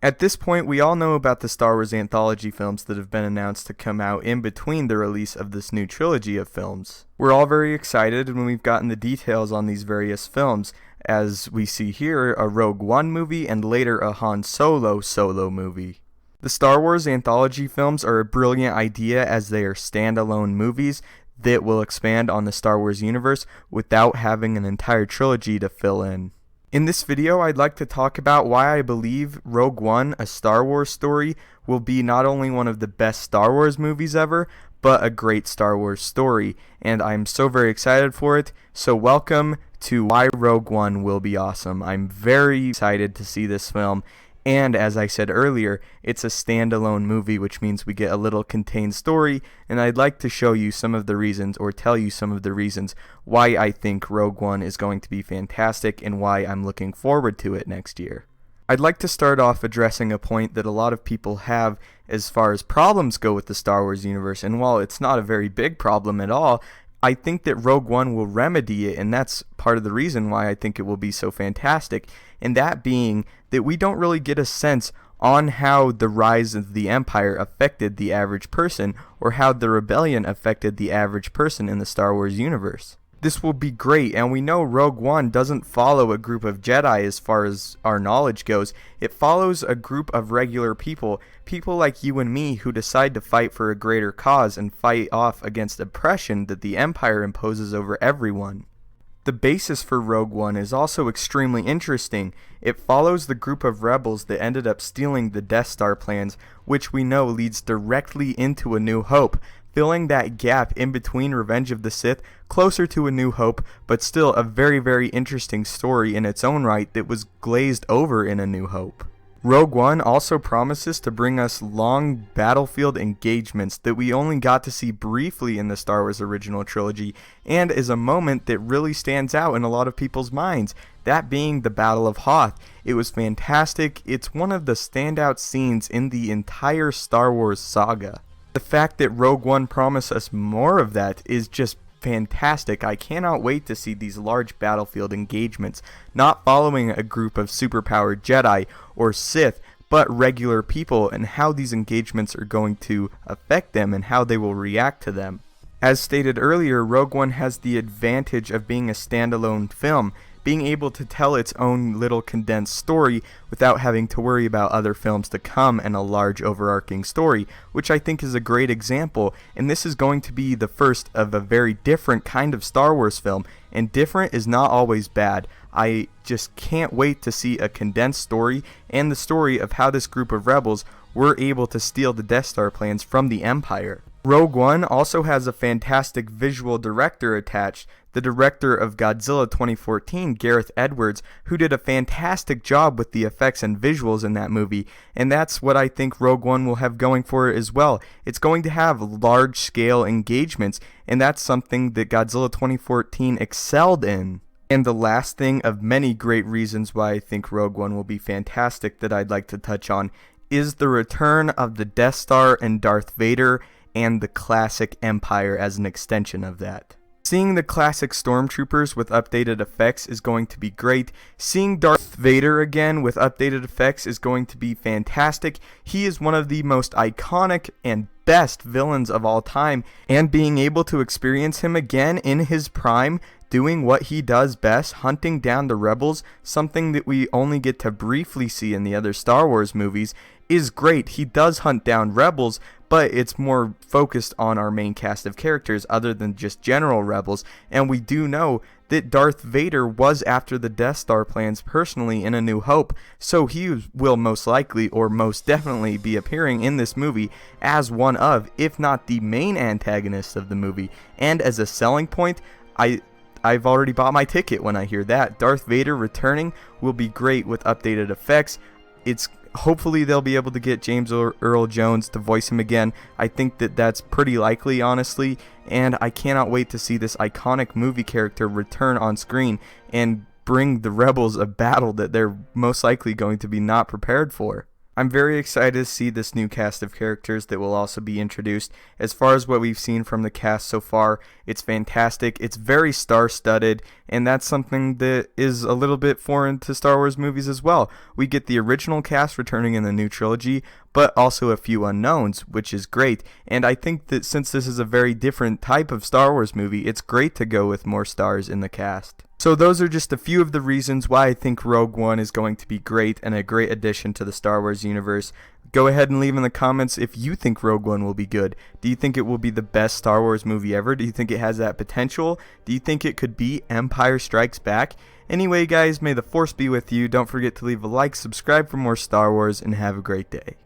At this point, we all know about the Star Wars anthology films that have been announced to come out in between the release of this new trilogy of films. We're all very excited when we've gotten the details on these various films, as we see here a Rogue One movie and later a Han Solo movie. The Star Wars anthology films are a brilliant idea as they are standalone movies that will expand on the Star Wars universe without having an entire trilogy to fill in. In this video, I'd like to talk about why I believe Rogue One, a Star Wars story, will be not only one of the best Star Wars movies ever, but a great Star Wars story, and I'm so very excited for it. So welcome to why Rogue One will be awesome. I'm very excited to see this film, and as I said earlier, it's a standalone movie, which means we get a little contained story, and I'd like to show you some of the reasons, or tell you some of the reasons, why I think Rogue One is going to be fantastic and why I'm looking forward to it next year. I'd like to start off addressing a point that a lot of people have as far as problems go with the Star Wars universe, and while it's not a very big problem at all, I think that Rogue One will remedy it, and that's part of the reason why I think it will be so fantastic, and that being that we don't really get a sense on how the rise of the Empire affected the average person, or how the rebellion affected the average person in the Star Wars universe. This will be great, and we know Rogue One doesn't follow a group of Jedi as far as our knowledge goes. It follows a group of regular people, people like you and me who decide to fight for a greater cause and fight off against oppression that the Empire imposes over everyone. The basis for Rogue One is also extremely interesting. It follows the group of rebels that ended up stealing the Death Star plans, which we know leads directly into A New Hope, filling that gap in between Revenge of the Sith, closer to A New Hope, but still a very, very interesting story in its own right that was glazed over in A New Hope. Rogue One also promises to bring us long battlefield engagements that we only got to see briefly in the Star Wars original trilogy, and is a moment that really stands out in a lot of people's minds, that being the Battle of Hoth. It was fantastic. It's one of the standout scenes in the entire Star Wars saga. The fact that Rogue One promised us more of that is just fantastic. I cannot wait to see these large battlefield engagements, not following a group of superpowered Jedi or Sith, but regular people, and how these engagements are going to affect them and how they will react to them. As stated earlier, Rogue One has the advantage of being a standalone film, being able to tell its own little condensed story without having to worry about other films to come and a large overarching story, which I think is a great example, and this is going to be the first of a very different kind of Star Wars film, and different is not always bad. I just can't wait to see a condensed story and the story of how this group of rebels were able to steal the Death Star plans from the Empire. Rogue One also has a fantastic visual director attached, the director of Godzilla 2014, Gareth Edwards, who did a fantastic job with the effects and visuals in that movie, and that's what I think Rogue One will have going for it as well. It's going to have large-scale engagements, and that's something that Godzilla 2014 excelled in. And the last thing of many great reasons why I think Rogue One will be fantastic that I'd like to touch on is the return of the Death Star and Darth Vader, and the classic Empire as an extension of that. Seeing the classic stormtroopers with updated effects is going to be great. Seeing Darth Vader again with updated effects is going to be fantastic. He is one of the most iconic and best villains of all time, and being able to experience him again in his prime, doing what he does best, hunting down the rebels, something that we only get to briefly see in the other Star Wars movies, is great. He does hunt down rebels, but it's more focused on our main cast of characters other than just general rebels, and we do know that Darth Vader was after the Death Star plans personally in A New Hope, so he will most likely or most definitely be appearing in this movie as one of, if not the main antagonist of the movie, and as a selling point, I've already bought my ticket when I hear that. Darth Vader returning will be great with updated effects. Hopefully they'll be able to get James Earl Jones to voice him again. I think that that's pretty likely, honestly, and I cannot wait to see this iconic movie character return on screen and bring the rebels a battle that they're most likely going to be not prepared for. I'm very excited to see this new cast of characters that will also be introduced. As far as what we've seen from the cast so far, it's fantastic. It's very star-studded, and that's something that is a little bit foreign to Star Wars movies as well. We get the original cast returning in the new trilogy, but also a few unknowns, which is great. And I think that since this is a very different type of Star Wars movie, it's great to go with more stars in the cast. So those are just a few of the reasons why I think Rogue One is going to be great and a great addition to the Star Wars universe. Go ahead and leave in the comments if you think Rogue One will be good. Do you think it will be the best Star Wars movie ever? Do you think it has that potential? Do you think it could be Empire Strikes Back? Anyway guys, may the Force be with you. Don't forget to leave a like, subscribe for more Star Wars, and have a great day.